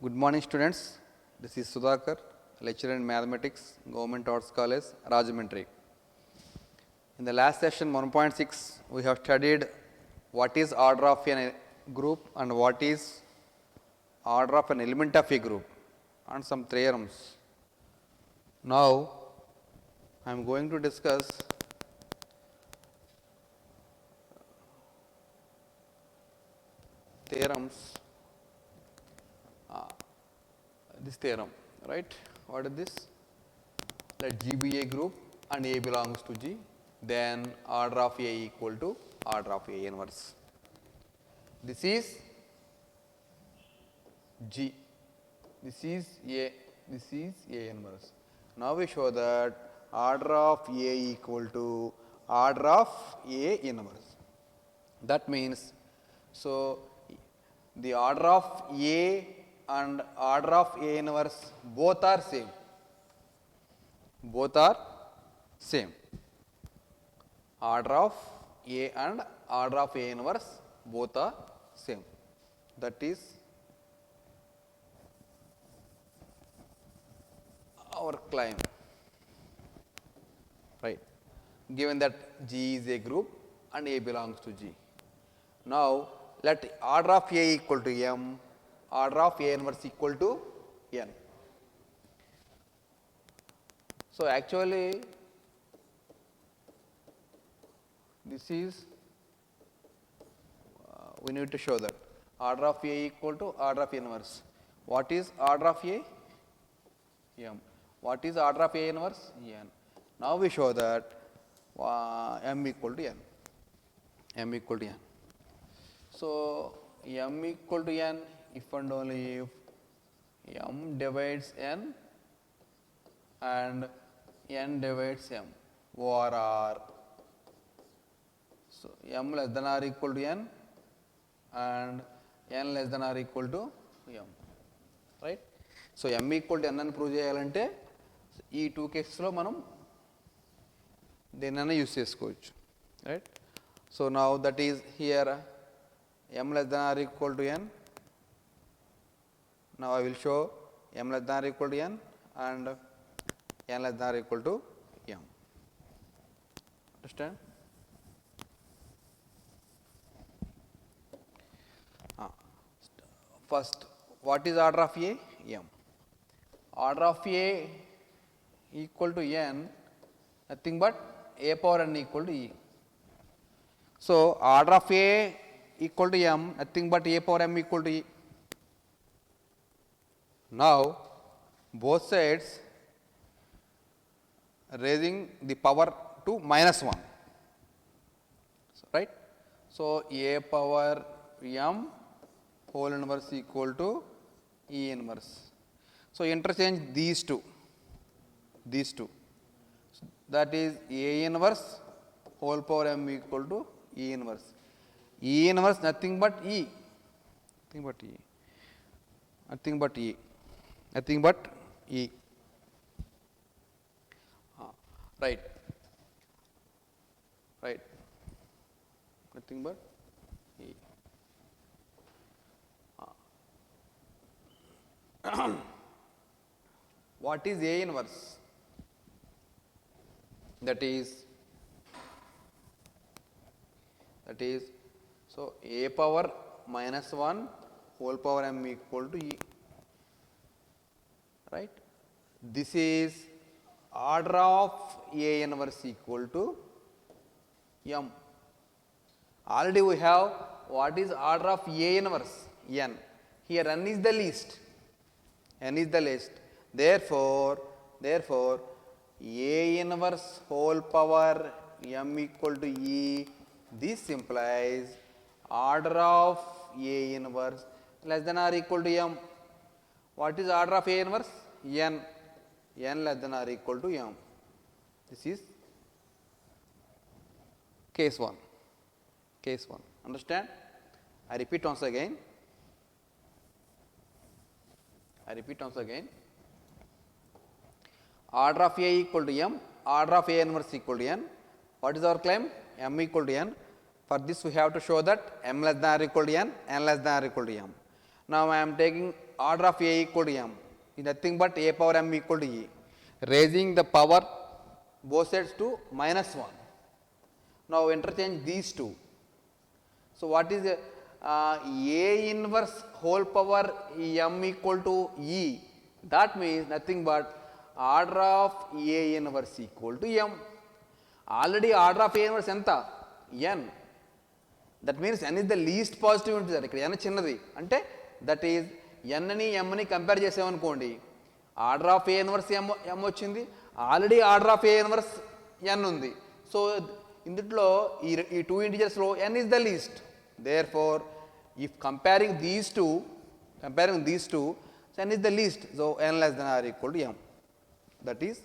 Good morning, students. This is Sudhakar, lecturer in mathematics, Government Arts College, Rajahmundry. In the last session 1.6, we have studied what is order of a group and what is order of an element of a group and some theorems. Now, I am going to discuss theorems. This theorem, right? What is this? Let G be a group and A belongs to G, then order of A equal to order of A inverse. This is G, this is A inverse. Now we show that order of A equal to order of A inverse. That means, so the order of A and order of A inverse both are same. Both are same. Order of A and order of A inverse both are same. That is our claim, right? Given that G is a group and A belongs to G. Now, let order of A equal to M, order of A inverse equal to N. So, actually this is we need to show that order of A equal to order of A inverse. What is order of A? M. What is order of A inverse? N. Now, we show that M equal to N. M equal to N. So, M equal to N if and only if M divides N and N divides M over R. So, M less than or equal to N and N less than or equal to M, right. So, M equal to N అని prove చేయాలంటే ఈ two కేసెస్లో మనం దేన్నైనా use చేసుకోవచ్చు, right. So, now that is here M less than or equal to N. Now, I will show M less than or equal to N and N less than or equal to M. Understand? First, what is order of A? M. Order of A equal to N, nothing but A power N equal to E. So, order of A equal to M, nothing but A power M equal to E. Now, both sides raising the power to -1, right. So, A power M whole inverse equal to E inverse. So, interchange these two. So, that is A inverse whole power M equal to E inverse. E inverse nothing but E, nothing but E. Right, nothing but E. What is A inverse? That is so A power -1 whole power M equal to E, right. This is order of A inverse equal to M. Already we have what is order of A inverse? N. Here N is the least. Therefore, A inverse whole power M equal to E, this implies order of A inverse less than or equal to M. What is order of A inverse? N less than or equal to M. This is case 1. Understand? I repeat once again. Order of A equal to M, order of A inverse equal to N. What is our claim? M equal to N. For this we have to show that M less than or equal to N, N less than or equal to M. Now, I am taking order of A equal to M is nothing but A power M equal to E, raising the power both sides to -1. Now interchange these two. So what is A inverse whole power M equal to E? That means nothing but order of A inverse equal to M. Already order of A inverse enta N. That means N is the least positive integer. ఇక్కడ N చిన్నది అంటే that is N ని M ని compare చేసామనుకోండి, order of A inverse M వచ్చింది, already order of A inverse N ఉంది. So ఇందులో ఈ two ఇంటిజర్స్లో N is the least. Therefore, if comparing these two, N is the least. So N less than or equal to M. That is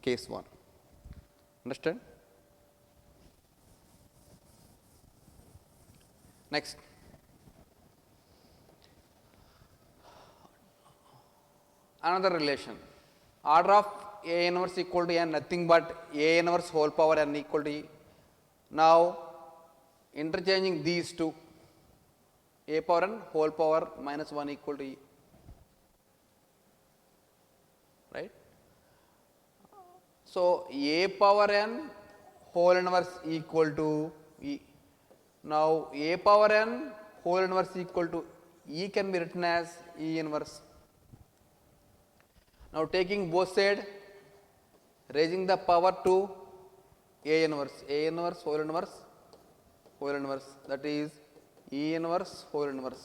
case 1. Understand? Next. Another relation. Order of A inverse equal to N, nothing but A inverse whole power N equal to E. Now interchanging these two, A power N whole power -1 equal to E. Right? So A power N whole inverse equal to E. Now A power N whole inverse equal to E can be written as E inverse. Now taking both sides, raising the power to A inverse whole inverse, that is E inverse whole inverse,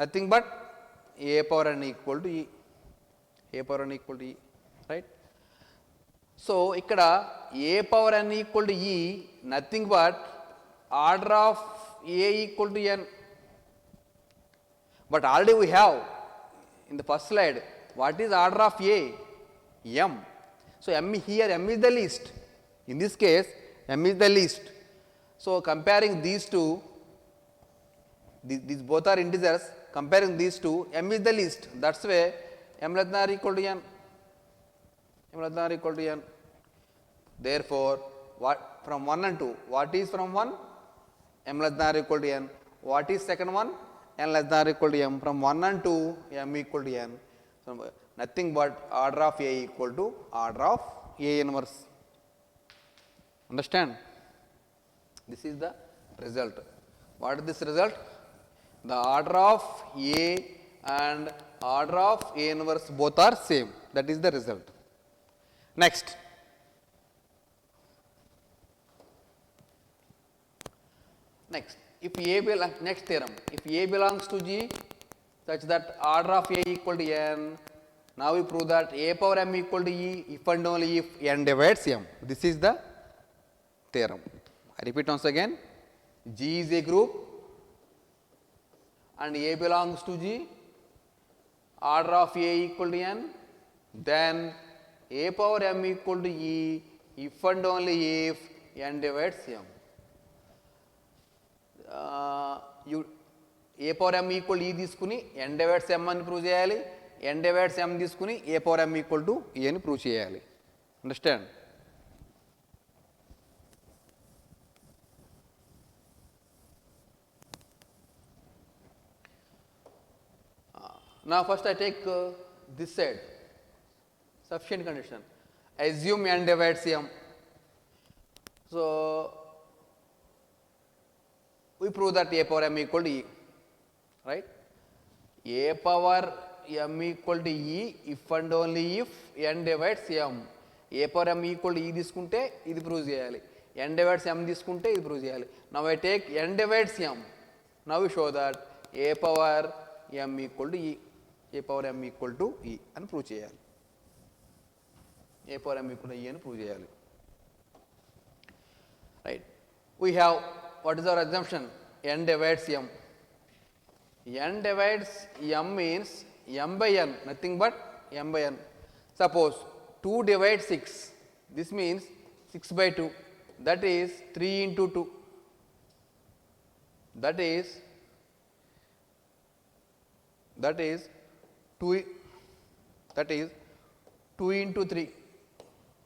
nothing but A power N equal to E, right? So ikkada A power N equal to E, nothing but order of A equal to N. But already we have in the first slide, what is order of A? M. So M here, M is the least. In this case, M is the least. So comparing these two, these both are integers, comparing these two, M is the least. That's why M less than or equal to N. Therefore, what from 1 and 2, what is from 1? M less than or equal to N. What is second one? N less than or equal to M. From 1 and 2, M equal to N. So nothing but order of A equal to order of A inverse. Understand? This is the result. What is this result? The order of A and order of A inverse both are same. That is the result. Next. If A belongs, next theorem, if A belongs to G such that order of A equal to N, now we prove that A power M equal to E if and only if N divides M. This is the theorem. I repeat once again, G is a group and A belongs to G, order of A equal to N, then A power M equal to E if and only if N divides M. A power M equal to E తీసుకుని N divides M అని prove చేయాలి, N divides M తీసుకుని A power M equal to E అని prove చేయాలి. Understand? Now first I take this side, sufficient condition. Assume N divides M. So we prove that A power M equal to E, right? A power M equal to E if and only if N divides M. A power M equal to E తీసుకుంటే ఇది prove చేయాలి, N divides M తీసుకుంటే ఇది prove చేయాలి. Now I take N divides M. Now we show that A power M equal to E. A power M equal to E అని prove చేయాలి. A power M equal to E అని prove చేయాలి. Right? We have, what is our assumption? N divides M. N divides M means M by N, nothing but M by N. Suppose 2 divides 6, this means 6 by 2, that is 3 into 2, that is 2 into 3,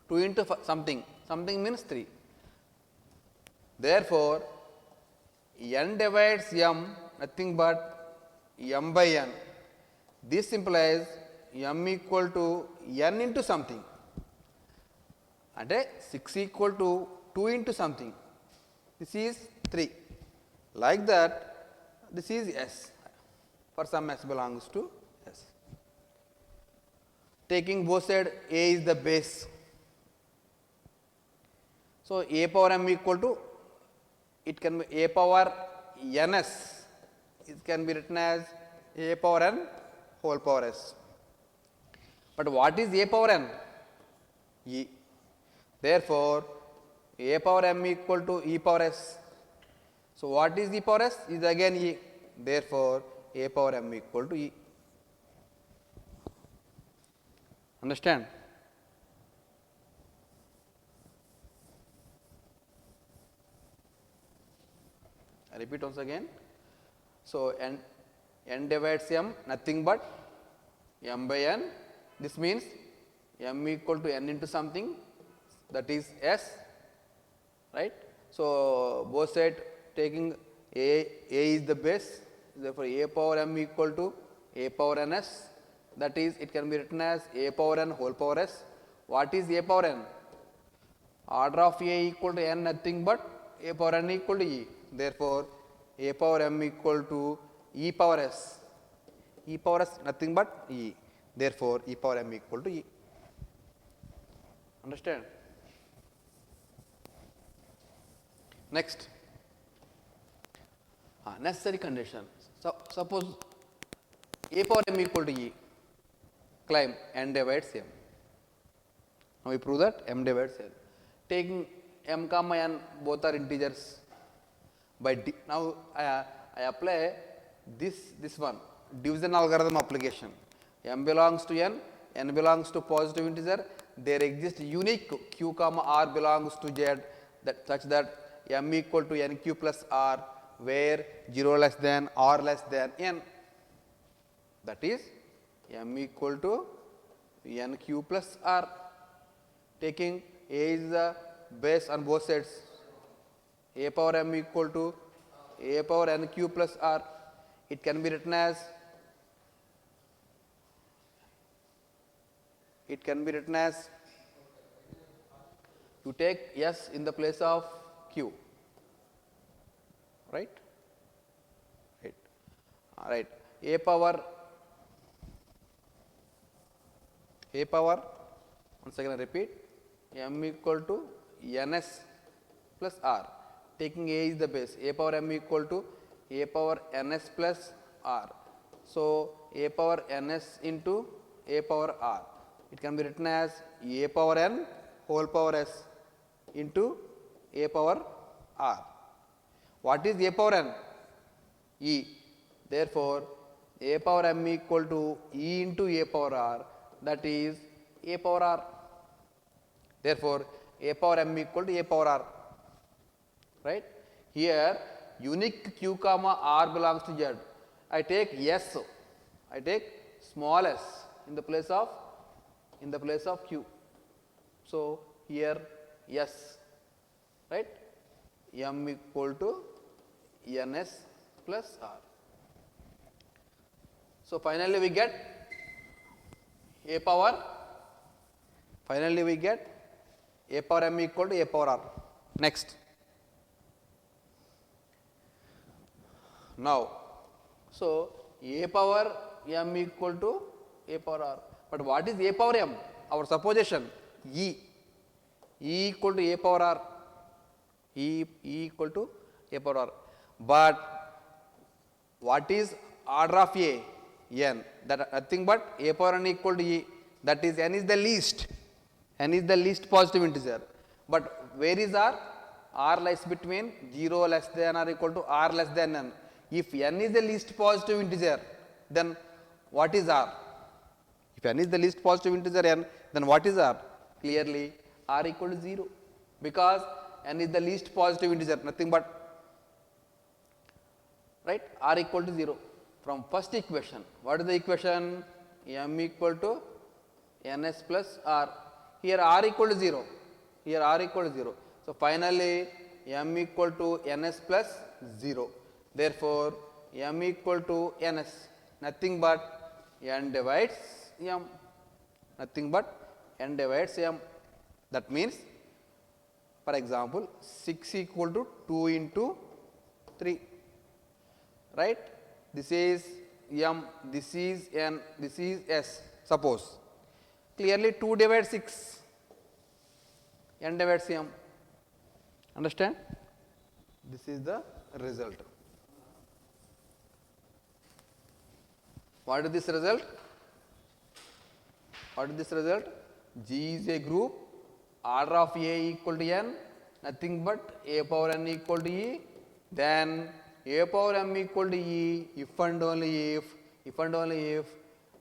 2 into something means 3. Therefore, N divides M, nothing but M by N. This implies m equal to n into something. అంటే 6 equal to 2 into something. This is 3. Like that, this is S for some S belongs to S. Taking both sides, A is the base. So, A power m equal to, it can be A power ns, it can be written as A power n whole power S. But what is A power n? E. Therefore, A power m equal to E power S. So, what is E power S? Is again E. Therefore, A power m equal to E. Understand? I repeat once again. So, n divides m nothing but m by n. This means m equal to n into something, that is S, right. So, both sides taking A is the base, therefore, A power m equal to A power n s, that is it can be written as A power n whole power s. What is A power n? Order of A equal to n nothing but A power n equal to E. Therefore, A power m equal to E power s. E power s nothing but E. Therefore, E power m equal to E. Understand? Next, necessary condition. So, suppose A power m equal to E, claim n divides m. Now, we prove that m divides n. Taking m comma n, both are integers. By now, I apply this one, division algorithm application. M belongs to n belongs to positive integer. There exists unique q comma r belongs to z, that such that m equal to n q plus r, where 0 less than or less than n. That is m equal to n q plus r. Taking A is the base on both sides, A power m equal to A power n q plus r. It can be written as, you take S in the place of Q, right? Right. All right. A power, once again I repeat, m equal to ns plus r. Taking A is the base, A power m equal to A power ns plus r. So, A power ns into A power r. It can be written as A power n whole power s into A power r. What is A power n? E. Therefore, A power m equal to E into A power r, that is A power r. Therefore, A power m equal to A power r, right. Here unique q comma r belongs to z. I take s, I take small s in the place of q. So, here s, right, m equal to ns plus r. So, finally, we get A power m equal to A power r. Next. Now, so A power m equal to A power r. But what is A power m? Our supposition E equal to A power r. E equal to A power r. But what is order of A? N. That nothing but A power n equal to E. That is n is the least. N is the least positive integer. But where is r? R lies between 0 less than or equal to r less than n. If n is the least positive integer, then what is r? If n is the least positive integer n, then what is r? Clearly, r equal to 0, because n is the least positive integer, nothing but, right, r equal to 0. From first equation, what is the equation? M equal to ns plus r. Here r equal to 0. Here r equal to 0. So, finally, m equal to ns plus 0. Therefore, m equal to ns, nothing but n divides m, nothing but n divides m. That means, for example, 6 equal to 2 into 3, right? This is m, this is n, this is s. Suppose clearly 2 divides 6, n divides m. Understand? This is the result. What is this result? What is this result? G is a group, order of A equal to n, nothing but A power n equal to E, then A power m equal to E if and only if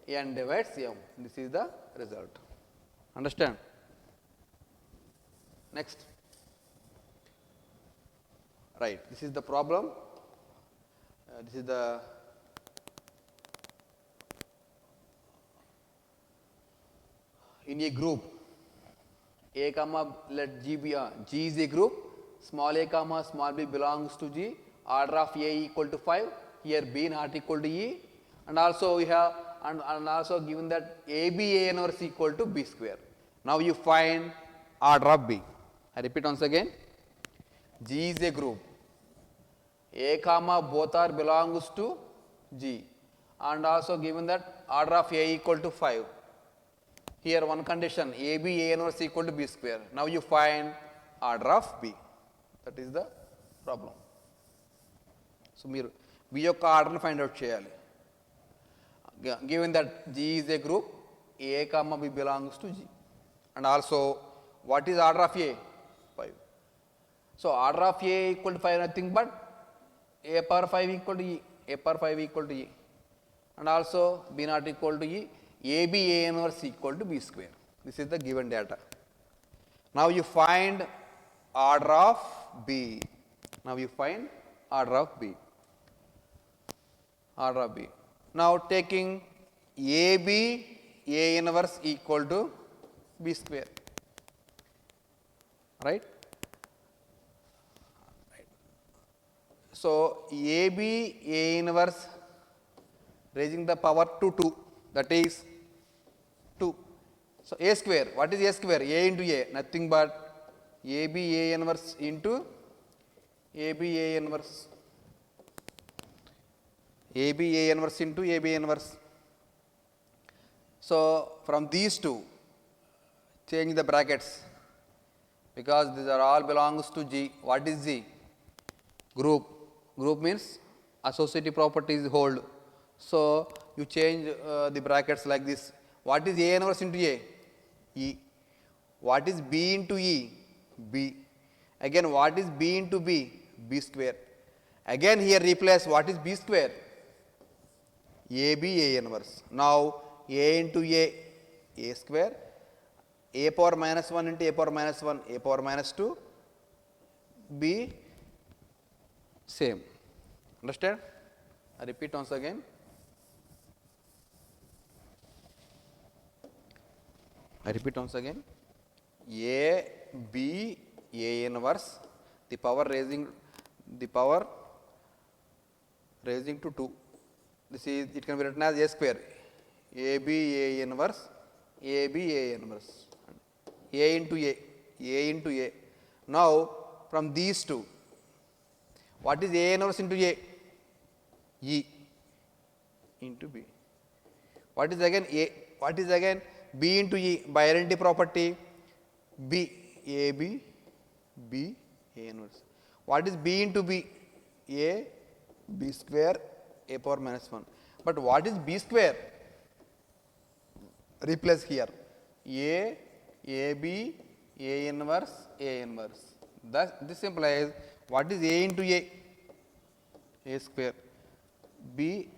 n divides m. This is the result. Understand? Next. Right, this is the problem. This is the in a group A comma, let G be G is a group, small a comma small b belongs to G, order of A equal to 5, here B not equal to E, and also we have and also given that AB A inverse equal to B square. Now you find order of B. I repeat once again. G is a group, A comma both are belongs to G, and also given that order of A equal to 5. Here one condition, AB A inverse equal to B square. Now you find order of B. That is the problem. So మీరు B యొక్క ఆర్డర్ని find out చేయాలి. Given that G is a group, A comma B belongs to G, and also what is order of A? 5. So order of A equal to 5 nothing but A power 5 equal to E, A power 5 equal to E, and also B not equal to E, AB A inverse equal to B square. This is the given data. Now you find order of B. Now you find order of B. Order of B. Now taking AB A inverse equal to B square, right? So AB A inverse raising the power to 2, that is 2. So A square, what is A square? A into A, nothing but AB A inverse into AB A inverse. AB A inverse into AB inverse. So from these two, change the brackets, because these are all belongs to G. What is G? Group. Group means associative properties hold. So you change the brackets like this. What is A inverse into A? E. What is B into E? B. Again, what is B into B? B square. Again here replace what is B square? AB A inverse. Now A into A square, A power minus 1 into A power minus 1, A power minus 2, B same. Understand? I repeat once again. I repeat once again. A, B, A inverse, the power raising to 2. This is, it can be written as A square. A B A inverse, A B A inverse, A into A into A. Now from these two, what is A inverse into A? E into B. What is again A? What is again B into E? By identity property, B, A B, B A inverse. What is B into B? A B square, A power minus 1. But what is B square? Replace here. A B, A inverse, A inverse. Thus, this implies what is A into A square. B,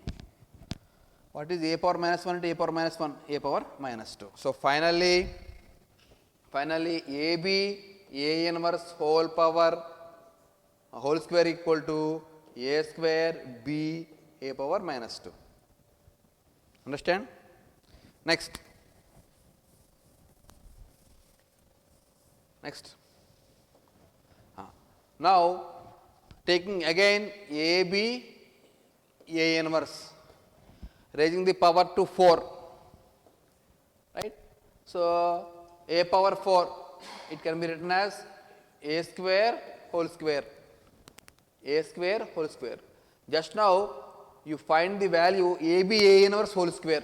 what is A power minus 1 into A power minus 1? A power minus 2. So finally AB A inverse whole power whole square equal to A square B A power minus 2. Understand? Next. Now taking again AB A inverse, raising the power to 4, right. So, a power 4, it can be written as a square whole square, a square whole square. Just now you find the value AB A inverse whole square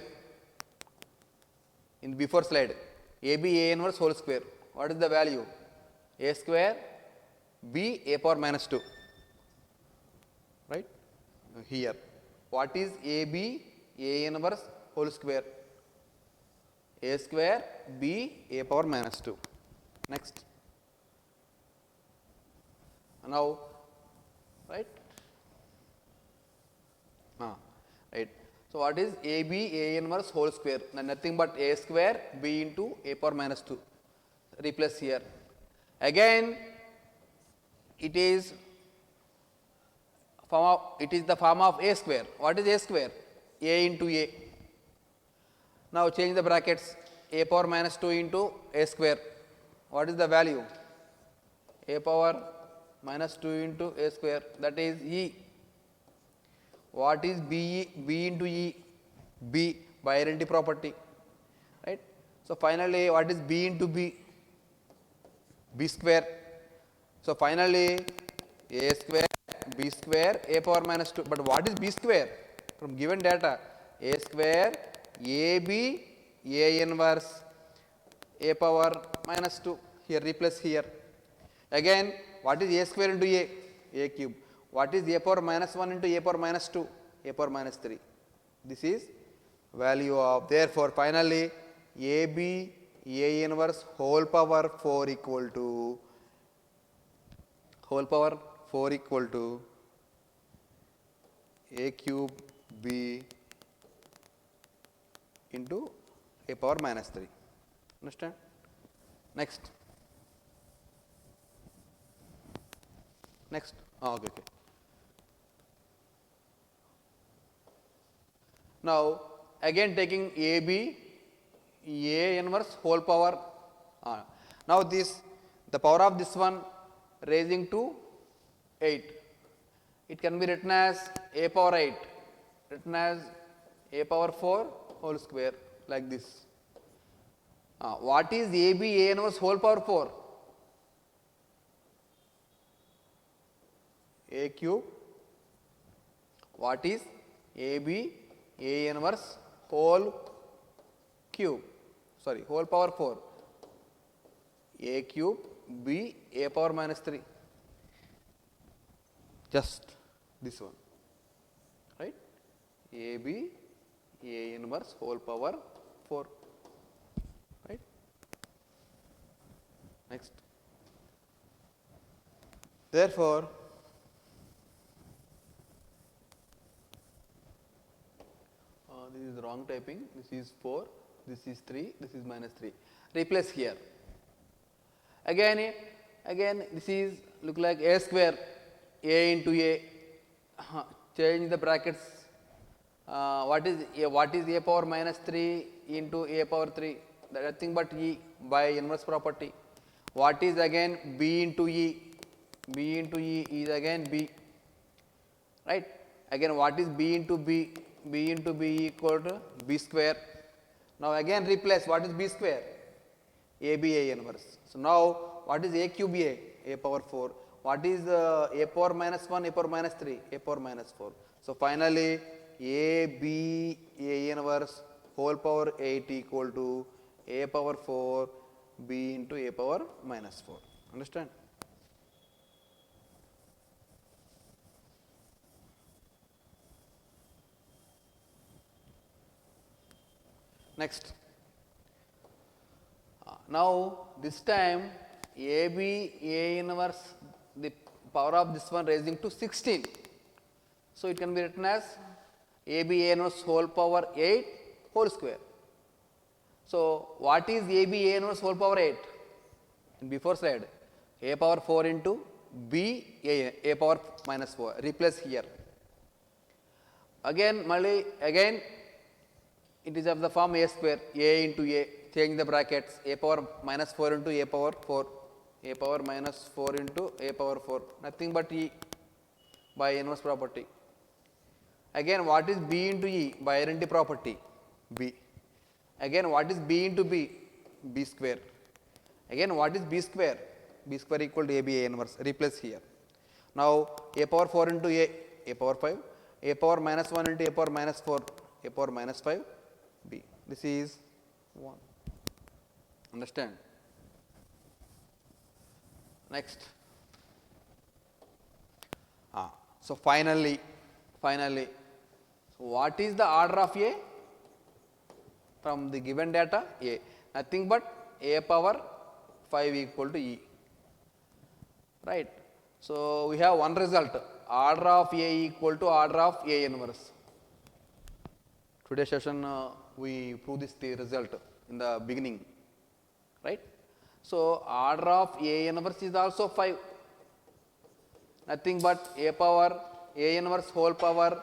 in the before slide, AB A inverse whole square. What is the value? A square B a power minus 2, right. Here, what is AB A inverse whole square? A square B a power minus 2. Next. Now, right. Right. So, what is AB A inverse whole square? Nothing but a square B into a power minus 2. Replace here. Again, it is the form of a square. What is a square? A into a. Now, change the brackets, a power minus 2 into a square. What is the value? A power minus 2 into a square, that is E. What is B into E? B by identity property, right. So, finally, what is B into B? B square. So, finally, a square B square a power minus 2, but what is B square? From given data, a square AB A inverse a power minus 2, here replace here. Again, what is a square into a cube? What is a power minus 1 into a power minus 2? A power minus 3. This is value of, therefore, finally, AB A inverse whole power 4 equal to a cube B into a power minus 3. Understand? Next. Okay. Now, again taking AB A inverse whole power. Now, the power of this one raising to 8. It can be written as a power 8, written as a power 4 whole square, like this. What is AB A inverse whole power 4? A cube. What is AB A inverse whole cube? Sorry, whole power 4. A cube B a power minus 3. Just this one, right? AB A inverse whole power 4, right? Next. Therefore, this is wrong typing. This is 4, this is 3, this is minus 3. Replace here. Again, this is look like a square, a into a. Change the brackets. What is a power minus 3 into a power 3? Nothing but E by inverse property. What is again B into E? B into E is again B, right? Again, what is B into B? B into B equal to B square. Now, again replace, what is B square? AB A inverse. So, now what is A cube A? A power 4. What is a power minus 1, a power minus 3? A power minus 4. So, finally, A B A inverse whole power 8 equal to a power 4 B into a power minus 4. Understand? Next. Now, this time AB A inverse, the power of this one raising to 16. So, it can be written as AB A inverse whole power 8 whole square. So, what is AB A inverse whole power 8? In before slide, a power 4 into B a power minus 4. Replace here. Again, it is of the form a square, a into a. Change the brackets, a power minus 4 into a power 4, a power minus 4 into a power 4, nothing but E by inverse property. Again, what is B into E? By identity property, B. Again, what is B into B? B square. Again, what is B square? B square equal to AB A inverse. Replace here. Now, A power 4 into A power 5. A power minus 1 into A power minus 4, A power minus 5, B. This is 1. Understand? Next. So finally, so what is the order of A? From the given data, A. Nothing but A power 5 equal to E. Right. So we have one result, order of A equal to order of A inverse. Today's session we prove this the result in the beginning, right. So order of A inverse is also 5, nothing but A power A inverse whole power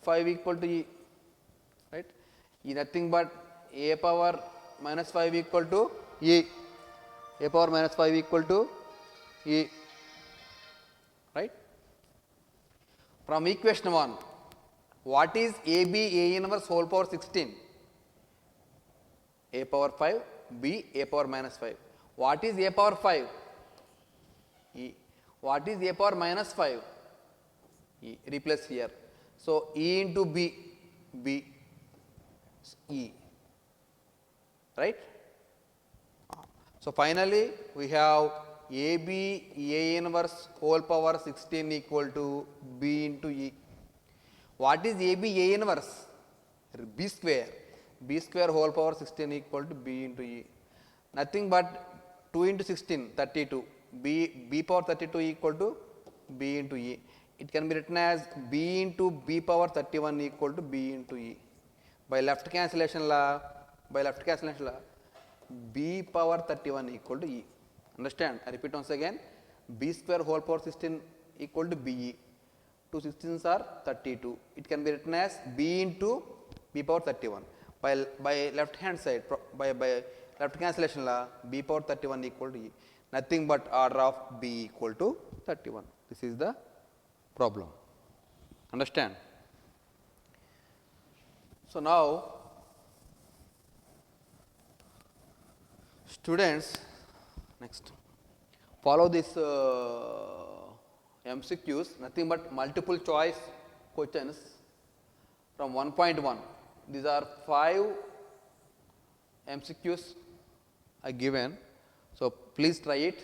5 equal to E, right. E nothing but A power minus 5 equal to E, A power minus 5 equal to E, right. From equation 1, what is AB A inverse whole power 16? A power 5, B A power minus 5. What is A power 5? E. What is A power minus 5? E. Replace here. So E into B, B, E, right. So finally we have AB A inverse whole power 16 equal to B into E. What is AB A inverse? B square. B square whole power 16 equal to B into E. Nothing but 2 into 16, 32. B power 32 equal to B into E. It can be written as B into B power 31 equal to B into E. By left cancellation law, B power 31 equal to E. Understand? I repeat once again, B square whole power 16 equal to BE. 2 16s are 32. It can be written as B into B power 31. By left hand side, by left cancellation law, B power 31 equal to E. Nothing but order of B equal to 31. This is the problem. Understand? So now, students, next, follow this MCQs, nothing but multiple choice questions from 1.1. These are 5 MCQs are given. So please try it.